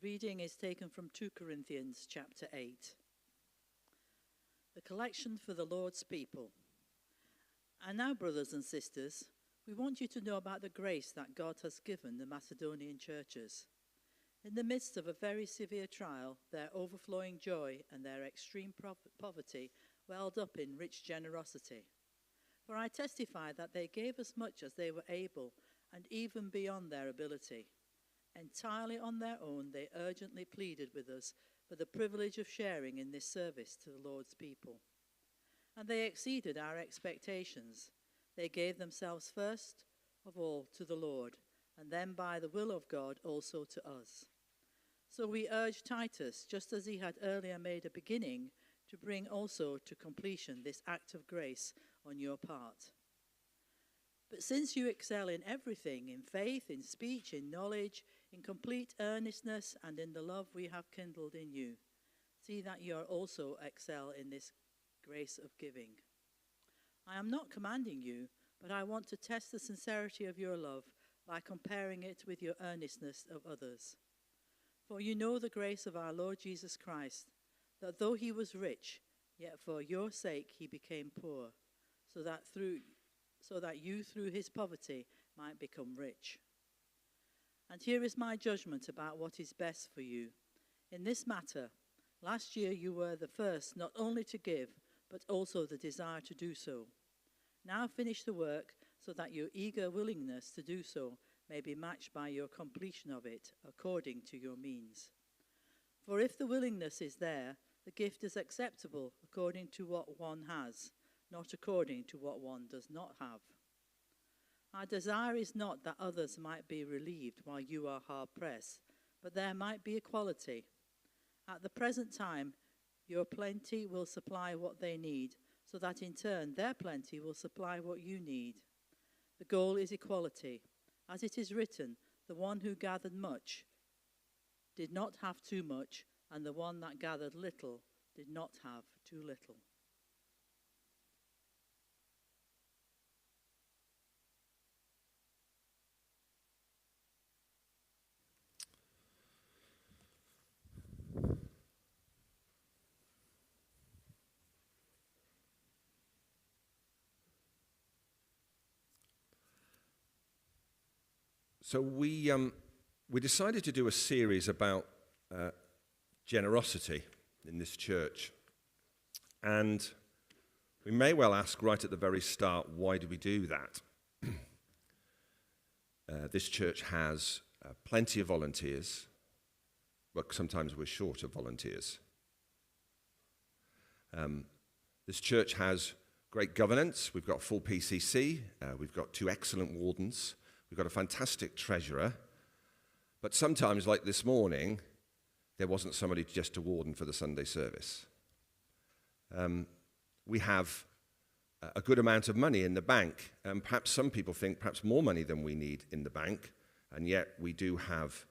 The reading is taken from 2 Corinthians chapter 8. The collection for the Lord's people. And now, brothers and sisters, we want you to know about the grace that God has given the Macedonian churches. In the midst of a very severe trial, their overflowing joy and their extreme poverty welled up in rich generosity. For I testify that they gave as much as they were able, and even beyond their ability. Entirely on their own, they urgently pleaded with us for the privilege of sharing in this service to the Lord's people. And they exceeded our expectations. They gave themselves first of all to the Lord, and then by the will of God also to us. So we urge Titus, just as he had earlier made a beginning, to bring also to completion this act of grace on your part. But since you excel in everything, in faith, in speech, in knowledge, in complete earnestness, and in the love we have kindled in you, see that you also excel in this grace of giving. I am not commanding you, but I want to test the sincerity of your love by comparing it with your earnestness of others. For you know the grace of our Lord Jesus Christ, that though he was rich, yet for your sake he became poor, so that you through his poverty might become rich. And here is my judgment about what is best for you. In this matter, last year you were the first not only to give, but also the desire to do so. Now finish the work, so that your eager willingness to do so may be matched by your completion of it, according to your means. For if the willingness is there, the gift is acceptable according to what one has, not according to what one does not have. Our desire is not that others might be relieved while you are hard pressed, but there might be equality. At the present time, your plenty will supply what they need, so that in turn their plenty will supply what you need. The goal is equality. As it is written, the one who gathered much did not have too much, and the one that gathered little did not have too little. So we decided to do a series about generosity in this church. And we may well ask right at the very start, why do we do that? This church has plenty of volunteers, but sometimes we're short of volunteers. This church has great governance. We've got full PCC. We've got 2 excellent wardens. We've got a fantastic treasurer, but sometimes, like this morning, there wasn't somebody just to warden for the Sunday service. We have a good amount of money in the bank, and perhaps some people think perhaps more money than we need in the bank, and yet we do have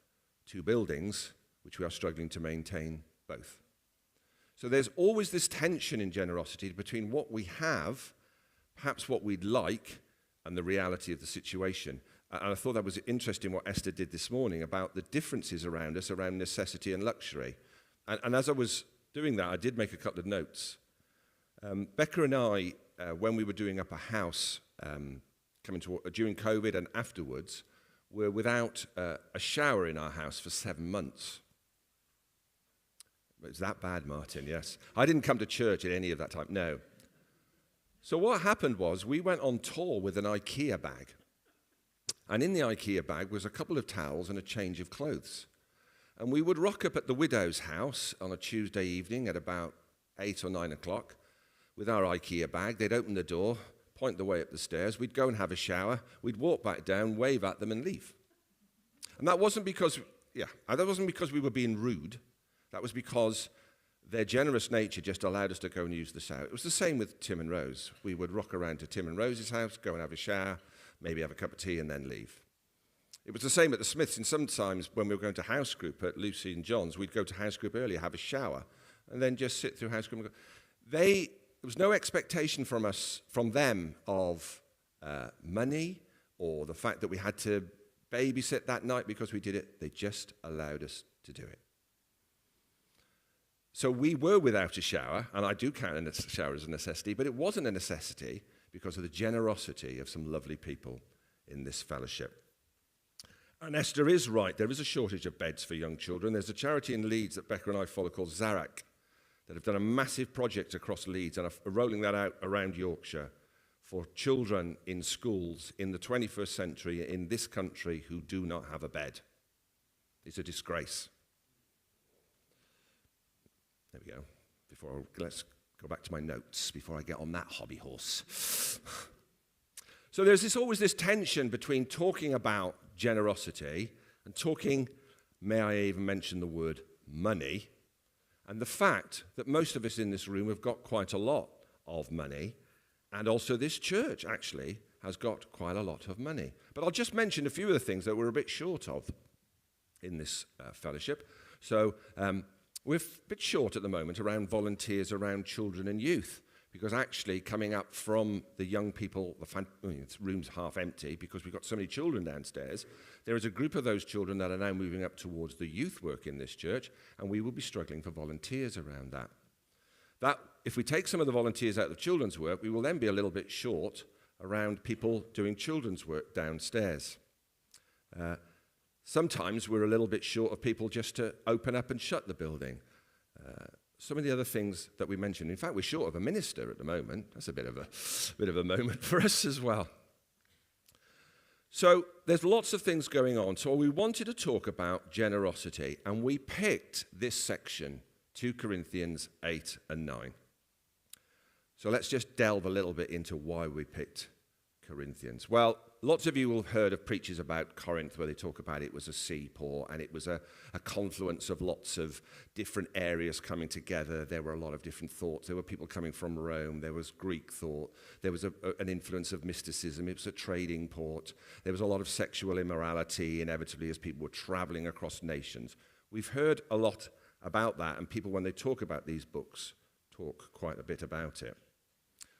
2 buildings, which we are struggling to maintain both. So there's always this tension in generosity between what we have, perhaps what we'd like, and the reality of the situation. And I thought that was interesting what Esther did this morning about the differences around us, around necessity and luxury. And as I was doing that, I did make a couple of notes. Becca and I, when we were doing up a house during COVID and afterwards, were without a shower in our house for 7 months. It's that bad, Martin, yes. I didn't come to church at any of that time, no. So what happened was we went on tour with an IKEA bag. And in the IKEA bag was a couple of towels and a change of clothes. And we would rock up at the widow's house on a Tuesday evening at about 8 or 9 o'clock with our IKEA bag. They'd open the door, point the way up the stairs. We'd go and have a shower. We'd walk back down, wave at them and leave. And that wasn't because we were being rude. That was because their generous nature just allowed us to go and use the shower. It was the same with Tim and Rose. We would rock around to Tim and Rose's house, go and have a shower, maybe have a cup of tea and then leave. It was the same at the Smiths, and sometimes when we were going to house group at Lucy and John's, we'd go to house group earlier, have a shower, and then just sit through house group. There was no expectation from them of money or the fact that we had to babysit that night because we did it. They just allowed us to do it. So we were without a shower, and I do count a shower as a necessity, but it wasn't a necessity because of the generosity of some lovely people in this fellowship. And Esther is right. There is a shortage of beds for young children. There's a charity in Leeds that Becca and I follow called Zarak that have done a massive project across Leeds and are rolling that out around Yorkshire for children in schools in the 21st century in this country who do not have a bed. It's a disgrace. There we go. Let's go back to my notes before I get on that hobby horse. So there's always this tension between talking about generosity and talking, may I even mention the word money, and the fact that most of us in this room have got quite a lot of money, and also this church actually has got quite a lot of money. But I'll just mention a few of the things that we're a bit short of in this fellowship. So we're a bit short at the moment around volunteers around children and youth, because actually coming up from the young people, the room's half empty because we've got so many children downstairs. There is a group of those children that are now moving up towards the youth work in this church, and we will be struggling for volunteers around that. If we take some of the volunteers out of children's work, we will then be a little bit short around people doing children's work downstairs. Sometimes we're a little bit short of people just to open up and shut the building. Some of the other things that we mentioned. In fact, we're short of a minister at the moment. That's a bit of a moment for us as well. So there's lots of things going on. So we wanted to talk about generosity, and we picked this section, 2 Corinthians 8 and 9. So let's just delve a little bit into why we picked Corinthians. Well, lots of you will have heard of preachers about Corinth where they talk about it was a seaport and it was a confluence of lots of different areas coming together. There were a lot of different thoughts. There were people coming from Rome. There was Greek thought. There was an influence of mysticism. It was a trading port. There was a lot of sexual immorality, inevitably, as people were traveling across nations. We've heard a lot about that, and people, when they talk about these books, talk quite a bit about it.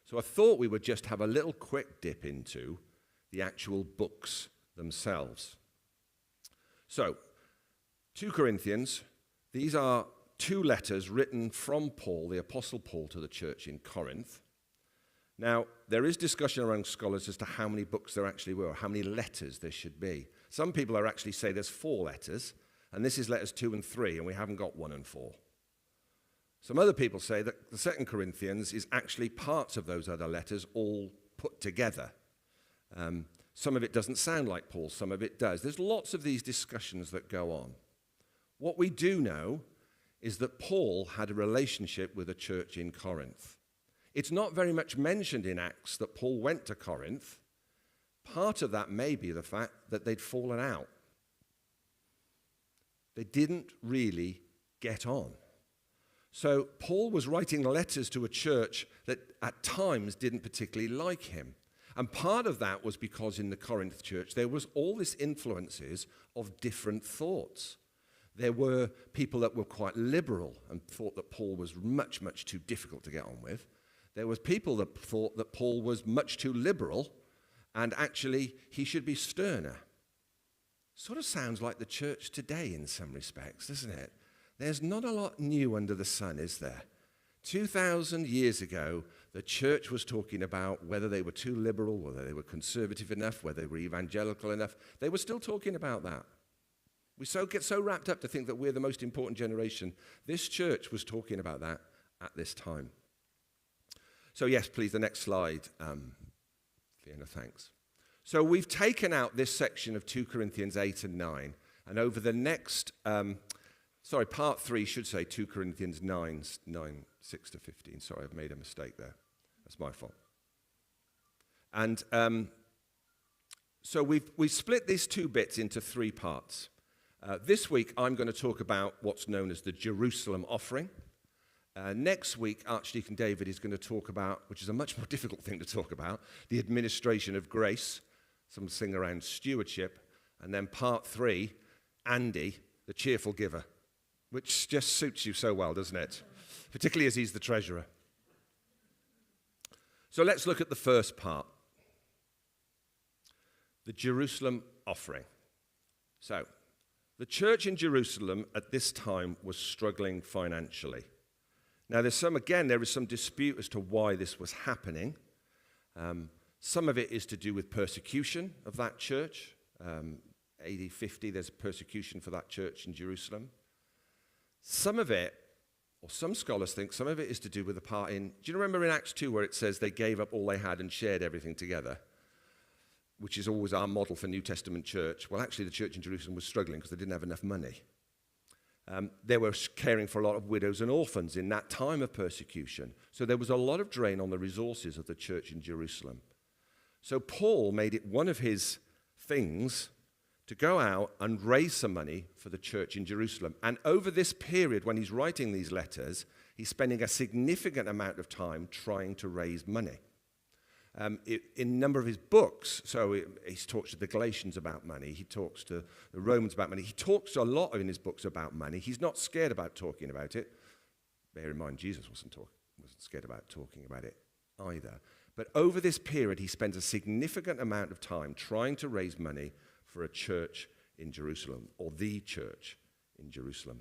So I thought we would just have a little quick dip into the actual books themselves. So, 2 Corinthians, these are 2 letters written from Paul, the Apostle Paul, to the church in Corinth. Now, there is discussion among scholars as to how many books there actually were, or how many letters there should be. Some people are actually say there's 4 letters, and this is letters 2 and 3, and we haven't got 1 and 4. Some other people say that the 2 Corinthians is actually parts of those other letters all put together. Some of it doesn't sound like Paul, some of it does. There's lots of these discussions that go on. What we do know is that Paul had a relationship with a church in Corinth. It's not very much mentioned in Acts that Paul went to Corinth. Part of that may be the fact that they'd fallen out. They didn't really get on. So Paul was writing letters to a church that at times didn't particularly like him. And part of that was because in the Corinth church there was all these influences of different thoughts. There were people that were quite liberal and thought that Paul was much, much too difficult to get on with. There was people that thought that Paul was much too liberal and actually he should be sterner. Sort of sounds like the church today in some respects, doesn't it? There's not a lot new under the sun, is there? 2,000 years ago, the church was talking about whether they were too liberal, whether they were conservative enough, whether they were evangelical enough. They were still talking about that. We get so wrapped up to think that we're the most important generation. This church was talking about that at this time. So yes, please, the next slide. Fiona, thanks. So we've taken out this section of 2 Corinthians 8 and 9, and over the next... part 3 should say 2 Corinthians 9, 6 to 15. Sorry, I've made a mistake there. That's my fault. And so we've split these 2 bits into 3 parts. This week, I'm going to talk about what's known as the Jerusalem offering. Next week, Archdeacon David is going to talk about, which is a much more difficult thing to talk about, the administration of grace, something around stewardship. And then part 3, Andy, the cheerful giver, which just suits you so well, doesn't it? Particularly as he's the treasurer. So let's look at the first part. The Jerusalem offering. So, The church in Jerusalem at this time was struggling financially. Now, there is some dispute as to why this was happening. Some of it is to do with persecution of that church. AD 50, there's persecution for that church in Jerusalem. Some of it, or some scholars think, some of it is to do with the part in, do you remember in Acts 2 where it says they gave up all they had and shared everything together? Which is always our model for New Testament church. Well, actually, the church in Jerusalem was struggling because they didn't have enough money. They were caring for a lot of widows and orphans in that time of persecution. So there was a lot of drain on the resources of the church in Jerusalem. So Paul made it one of his things to go out and raise some money for the church in Jerusalem. And over this period, when he's writing these letters, he's spending a significant amount of time trying to raise money. In a number of his books, so he talks to the Galatians about money, he talks to the Romans about money, he talks a lot in his books about money. He's not scared about talking about it. Bear in mind, Jesus wasn't scared about talking about it either. But over this period, he spends a significant amount of time trying to raise money for a church in Jerusalem, or the church in Jerusalem.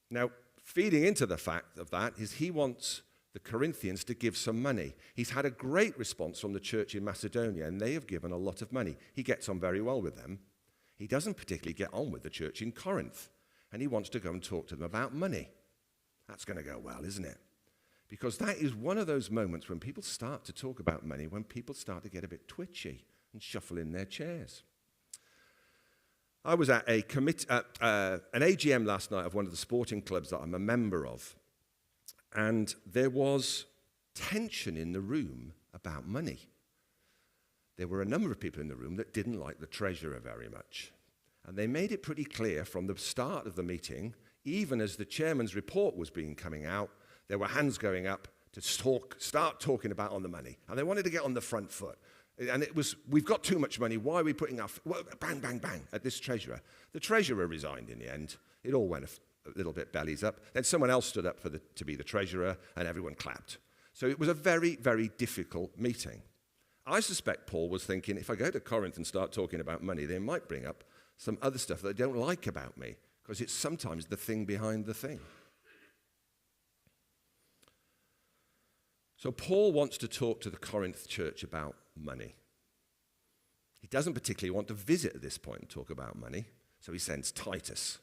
Now, feeding into the fact of that is he wants the Corinthians to give some money. He's had a great response from the church in Macedonia, and they have given a lot of money. He gets on very well with them. He doesn't particularly get on with the church in Corinth, and he wants to go and talk to them about money. That's going to go well, isn't it? Because that is one of those moments when people start to talk about money, when people start to get a bit twitchy and shuffle in their chairs. I was at an AGM last night of one of the sporting clubs that I'm a member of. And there was tension in the room about money. There were a number of people in the room that didn't like the treasurer very much. And they made it pretty clear from the start of the meeting, even as the chairman's report was coming out, there were hands going up to start talking about on the money. And they wanted to get on the front foot. And it was, we've got too much money, why are we putting our, bang, bang, bang, at this treasurer. The treasurer resigned in the end. It all went a little bit bellies up. Then someone else stood up to be the treasurer, and everyone clapped. So it was a very, very difficult meeting. I suspect Paul was thinking, if I go to Corinth and start talking about money, they might bring up some other stuff that they don't like about me, because it's sometimes the thing behind the thing. So Paul wants to talk to the Corinth church about money. He doesn't particularly want to visit at this point and talk about money, so he sends Titus.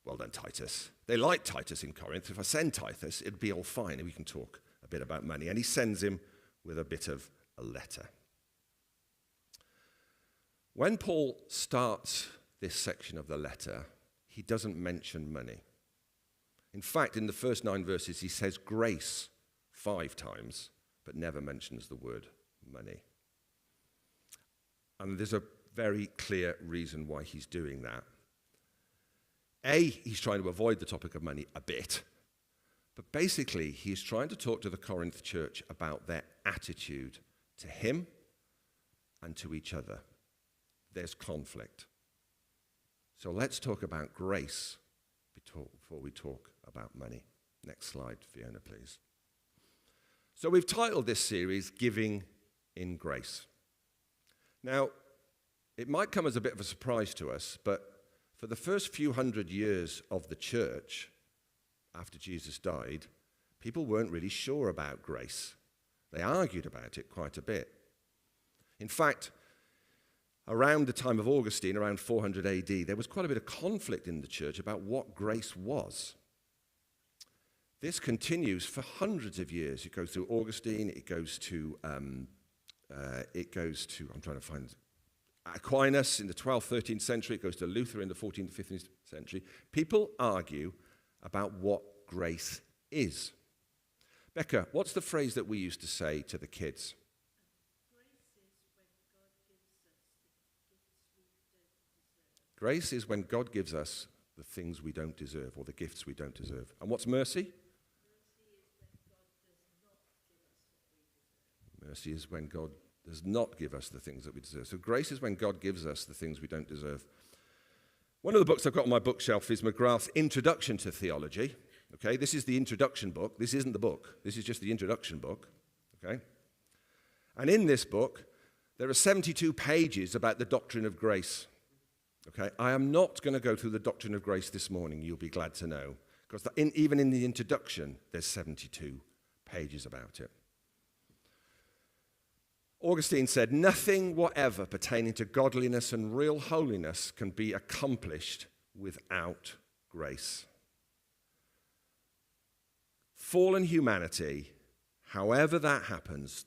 Well done, Titus. They like Titus in Corinth. If I send Titus, it'd be all fine, and we can talk a bit about money. And he sends him with a bit of a letter. When Paul starts this section of the letter, he doesn't mention money. In fact, in the first 9 verses, he says grace 5 times, but never mentions the word money. And there's a very clear reason why he's doing that. He's trying to avoid the topic of money a bit, but basically he's trying to talk to the Corinth church about their attitude to him and to each other. There's conflict. So let's talk about grace before we talk about money. Next slide, Fiona, please. So we've titled this series, Giving in Grace. Now, it might come as a bit of a surprise to us, but for the first few hundred years of the church, after Jesus died, people weren't really sure about grace. They argued about it quite a bit. In fact, around the time of Augustine, around 400 AD, there was quite a bit of conflict in the church about what grace was. This continues for hundreds of years. It goes through Augustine, it goes to I'm trying to find Aquinas in the 12th, 13th century, it goes to Luther in the 14th, 15th century. People argue about what grace is. Becca, what's the phrase that we used to say to the kids? Grace is when God gives us the things we don't deserve, or the gifts we don't deserve. And what's mercy? Mercy is when God does not give us the things that we deserve. So grace is when God gives us the things we don't deserve. One of the books I've got on my bookshelf is McGrath's Introduction to Theology. Okay, this is the introduction book. This isn't the book. This is just the introduction book. Okay? And in this book, there are 72 pages about the doctrine of grace. Okay, I am not going to go through the doctrine of grace this morning, you'll be glad to know, because even in the introduction, there's 72 pages about it. Augustine said, nothing whatever pertaining to godliness and real holiness can be accomplished without grace. Fallen humanity, however that happens,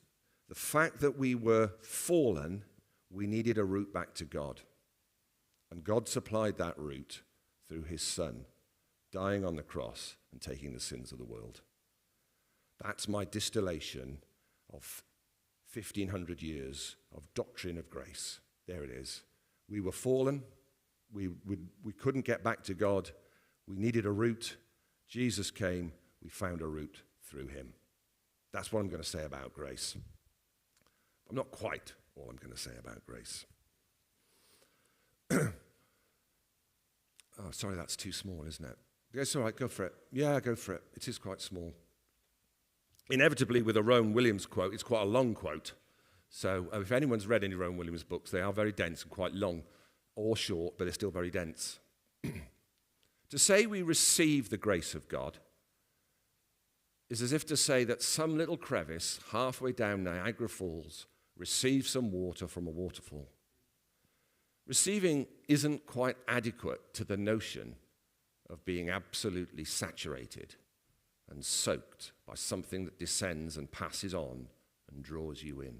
the fact that we were fallen, we needed a route back to God. And God supplied that route through his Son, dying on the cross and taking the sins of the world. That's my distillation of 1,500 years of doctrine of grace. There it is. We were fallen. We couldn't get back to God. We needed a route. Jesus came. We found a route through him. That's what I'm going to say about grace. I'm not quite all I'm going to say about grace. Oh, sorry, that's too small, isn't it? It's all right, go for it. Yeah, go for it. It is quite small. Inevitably, with a Rowan Williams quote, it's quite a long quote. So if anyone's read any Rowan Williams books, they are very dense and quite long, or short, but they're still very dense. To say we receive the grace of God is as if to say that some little crevice halfway down Niagara Falls receives some water from a waterfall. Receiving isn't quite adequate to the notion of being absolutely saturated and soaked by something that descends and passes on and draws you in.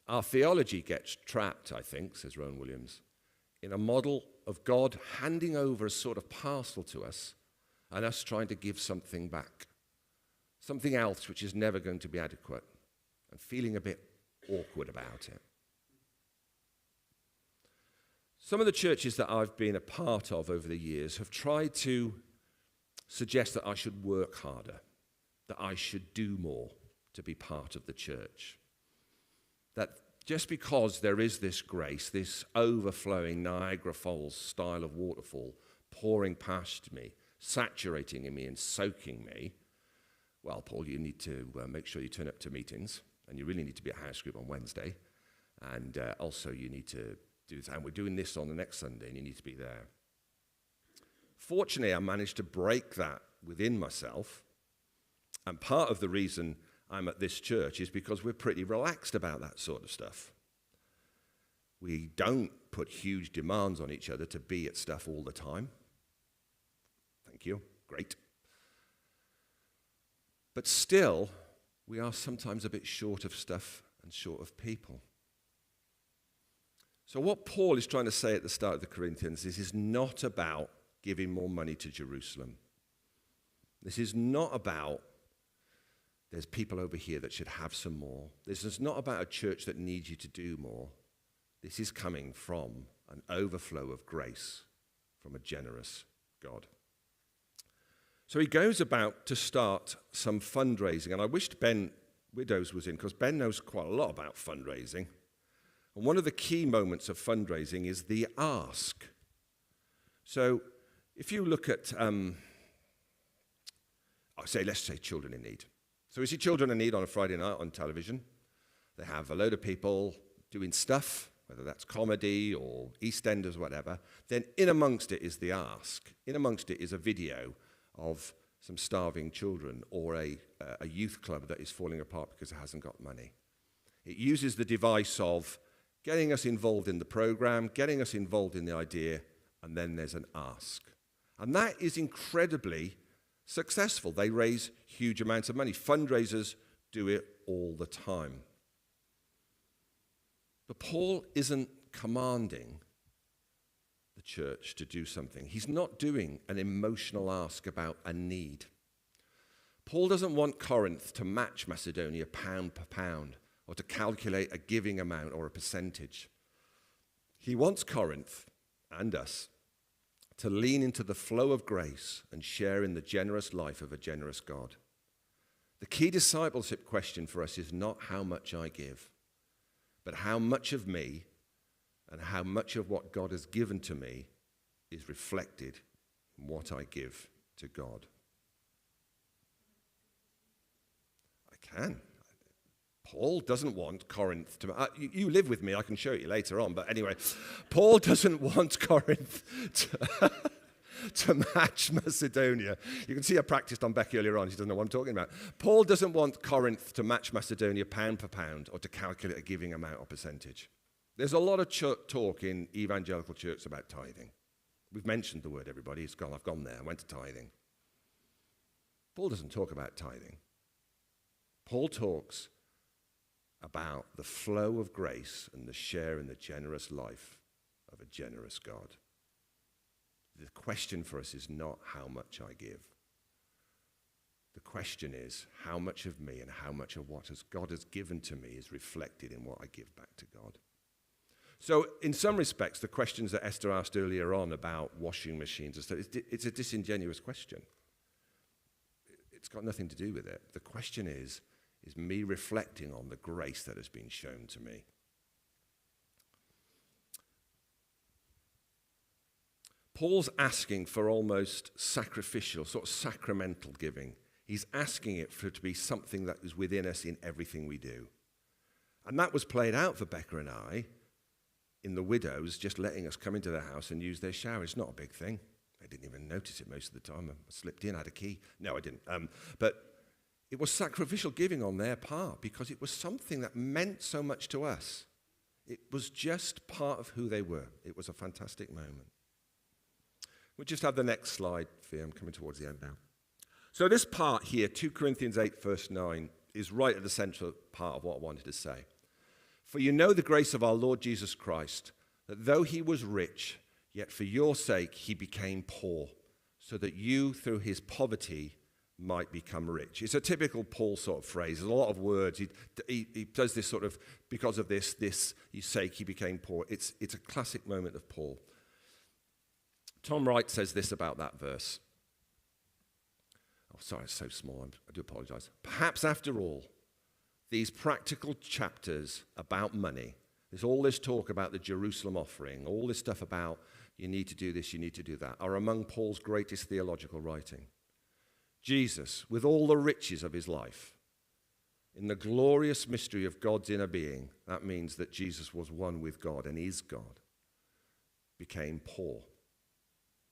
Our theology gets trapped, I think, says Rowan Williams, in a model of God handing over a sort of parcel to us and us trying to give something back, something else which is never going to be adequate, and feeling a bit awkward about it. Some of the churches that I've been a part of over the years have tried to suggest that I should work harder, that I should do more to be part of the church. That just because there is this grace, this overflowing Niagara Falls style of waterfall pouring past me, saturating in me and soaking me, well, Paul, you need to make sure you turn up to meetings, and you really need to be at house group on Wednesday, and also you need to do this, and we're doing this on the next Sunday, and you need to be there. Fortunately, I managed to break that within myself, and part of the reason I'm at this church is because we're pretty relaxed about that sort of stuff. We don't put huge demands on each other to be at stuff all the time. Thank you. Great. But still, we are sometimes a bit short of stuff and short of people. So what Paul is trying to say at the start of the Corinthians is not about giving more money to Jerusalem. This is not about there's people over here that should have some more. This is not about a church that needs you to do more. This is coming from an overflow of grace from a generous God. So he goes about to start some fundraising, and I wished Ben Widows was in, because Ben knows quite a lot about fundraising. And one of the key moments of fundraising is the ask. So if you look at, let's say children in need. So we see children in need on a Friday night on television. They have a load of people doing stuff, whether that's comedy or EastEnders, whatever. Then in amongst it is the ask. In amongst it is a video of some starving children or a youth club that is falling apart because it hasn't got money. It uses the device of getting us involved in the program, getting us involved in the idea, and then there's an ask. And that is incredibly successful. They raise huge amounts of money. Fundraisers do it all the time. But Paul isn't commanding the church to do something. He's not doing an emotional ask about a need. Paul doesn't want Corinth to match Macedonia pound per pound or to calculate a giving amount or a percentage. He wants Corinth and us to lean into the flow of grace and share in the generous life of a generous God. The key discipleship question for us is not how much I give, but how much of me and how much of what God has given to me is reflected in what I give to God. I can. Paul doesn't want Corinth to... you live with me, I can show you later on, but anyway, Paul doesn't want Corinth to match Macedonia. You can see I practiced on Becky earlier on. She doesn't know what I'm talking about. Paul doesn't want Corinth to match Macedonia pound for pound or to calculate a giving amount or percentage. There's a lot of talk in evangelical church about tithing. We've mentioned the word, everybody. I've gone there. I went to tithing. Paul doesn't talk about tithing. Paul talks about the flow of grace and the share in the generous life of a generous God. The question for us is not how much I give. The question is how much of me and how much of what God has given to me is reflected in what I give back to God. So in some respects, the questions that Esther asked earlier on about washing machines and stuff, it's a disingenuous question. It's got nothing to do with it. The question is me reflecting on the grace that has been shown to me. Paul's asking for almost sacrificial, sort of sacramental giving. He's asking it for it to be something that is within us in everything we do. And that was played out for Becca and I in the widows, just letting us come into their house and use their shower. It's not a big thing. I didn't even notice it most of the time. I slipped in, I had a key. No, I didn't. But it was sacrificial giving on their part because it was something that meant so much to us. It was just part of who they were. It was a fantastic moment. We'll just have the next slide, Fia. I'm coming towards the end now. So this part here, 2 Corinthians 8, verse 9, is right at the central part of what I wanted to say. For you know the grace of our Lord Jesus Christ, that though he was rich, yet for your sake he became poor, so that you through his poverty might become rich. It's a typical Paul sort of phrase. There's a lot of words. He does this sort of, because of this his sake he became poor. It's a classic moment of Paul. Tom Wright says this about that verse. Oh, sorry, it's so small. I do apologize. Perhaps after all, these practical chapters about money, there's all this talk about the Jerusalem offering, all this stuff about you need to do this, you need to do that, are among Paul's greatest theological writing. Jesus, with all the riches of his life, in the glorious mystery of God's inner being, that means that Jesus was one with God and is God, became poor.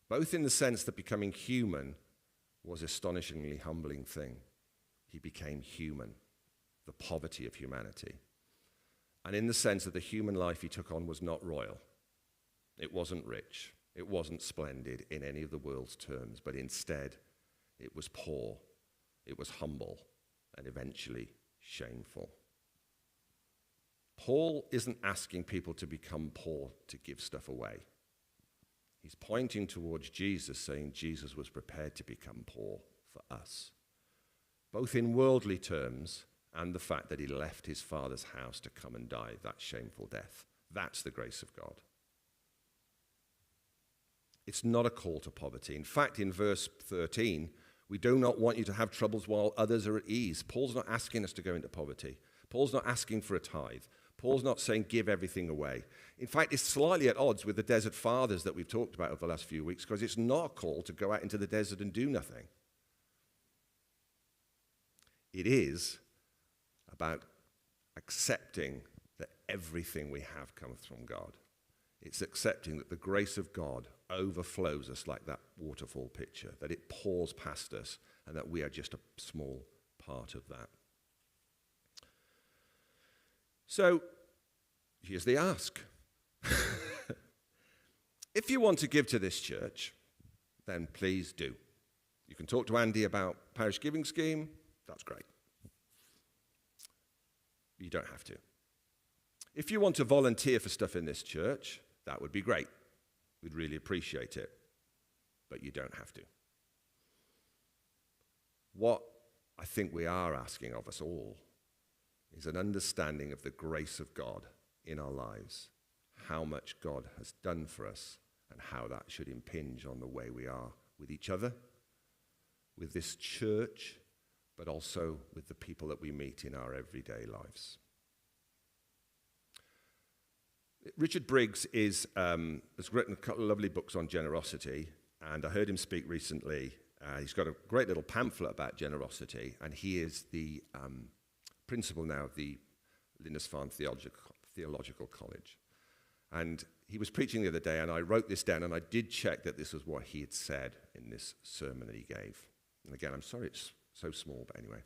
Both in the sense that becoming human was an astonishingly humbling thing. He became human, the poverty of humanity. And in the sense that the human life he took on was not royal. It wasn't rich. It wasn't splendid in any of the world's terms, but instead it was poor, it was humble, and eventually shameful. Paul isn't asking people to become poor to give stuff away. He's pointing towards Jesus, saying Jesus was prepared to become poor for us, both in worldly terms and the fact that he left his father's house to come and die that shameful death. That's the grace of God. It's not a call to poverty. In fact, in verse 13, we do not want you to have troubles while others are at ease. Paul's not asking us to go into poverty. Paul's not asking for a tithe. Paul's not saying give everything away. In fact, it's slightly at odds with the desert fathers that we've talked about over the last few weeks, because it's not a call to go out into the desert and do nothing. It is about accepting that everything we have comes from God. It's accepting that the grace of God overflows us like that waterfall picture, that it pours past us, and that we are just a small part of that. So, here's the ask. If you want to give to this church, then please do. You can talk to Andy about parish giving scheme. That's great. You don't have to. If you want to volunteer for stuff in this church, that would be great. We'd really appreciate it. But you don't have to. What I think we are asking of us all is an understanding of the grace of God in our lives, how much God has done for us, and how that should impinge on the way we are with each other, with this church, but also with the people that we meet in our everyday lives. Richard Briggs has written a couple of lovely books on generosity, and I heard him speak recently. He's got a great little pamphlet about generosity, and he is the principal now of the Lindisfarne Theological College. And he was preaching the other day, and I wrote this down, and I did check that this was what he had said in this sermon that he gave. And again, I'm sorry it's so small, but anyway.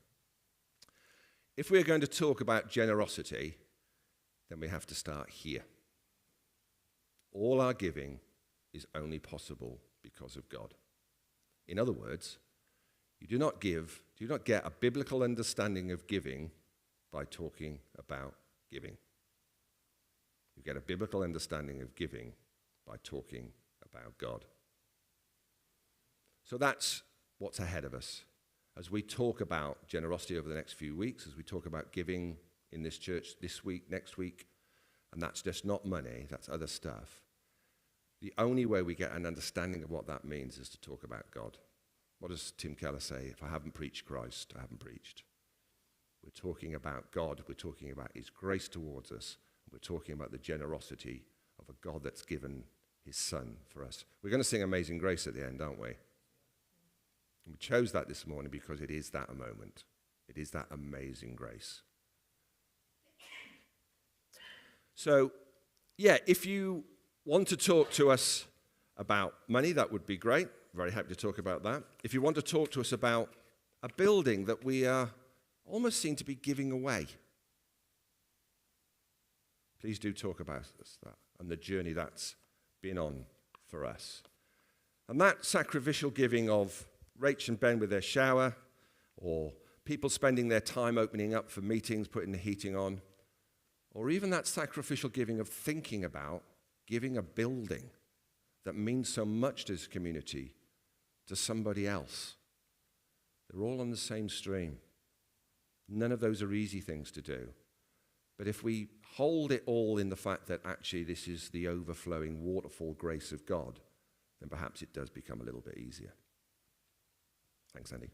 If we're going to talk about generosity, then we have to start here. All our giving is only possible because of God. In other words, you do not get a biblical understanding of giving by talking about giving. You get a biblical understanding of giving by talking about God. So that's what's ahead of us. As we talk about generosity over the next few weeks, as we talk about giving in this church this week, next week, and that's just not money, that's other stuff. The only way we get an understanding of what that means is to talk about God. What does Tim Keller say? If I haven't preached Christ, I haven't preached. We're talking about God. We're talking about his grace towards us. We're talking about the generosity of a God that's given his son for us. We're going to sing Amazing Grace at the end, aren't we? And we chose that this morning because it is that a moment. It is that amazing grace. So, yeah, if you want to talk to us about money, that would be great. Very happy to talk about that. If you want to talk to us about a building that we almost seem to be giving away, please do talk about that and the journey that's been on for us. And that sacrificial giving of Rach and Ben with their shower, or people spending their time opening up for meetings, putting the heating on, or even that sacrificial giving of thinking about giving a building that means so much to this community to somebody else. They're all on the same stream. None of those are easy things to do. But if we hold it all in the fact that actually this is the overflowing waterfall grace of God, then perhaps it does become a little bit easier. Thanks, Andy.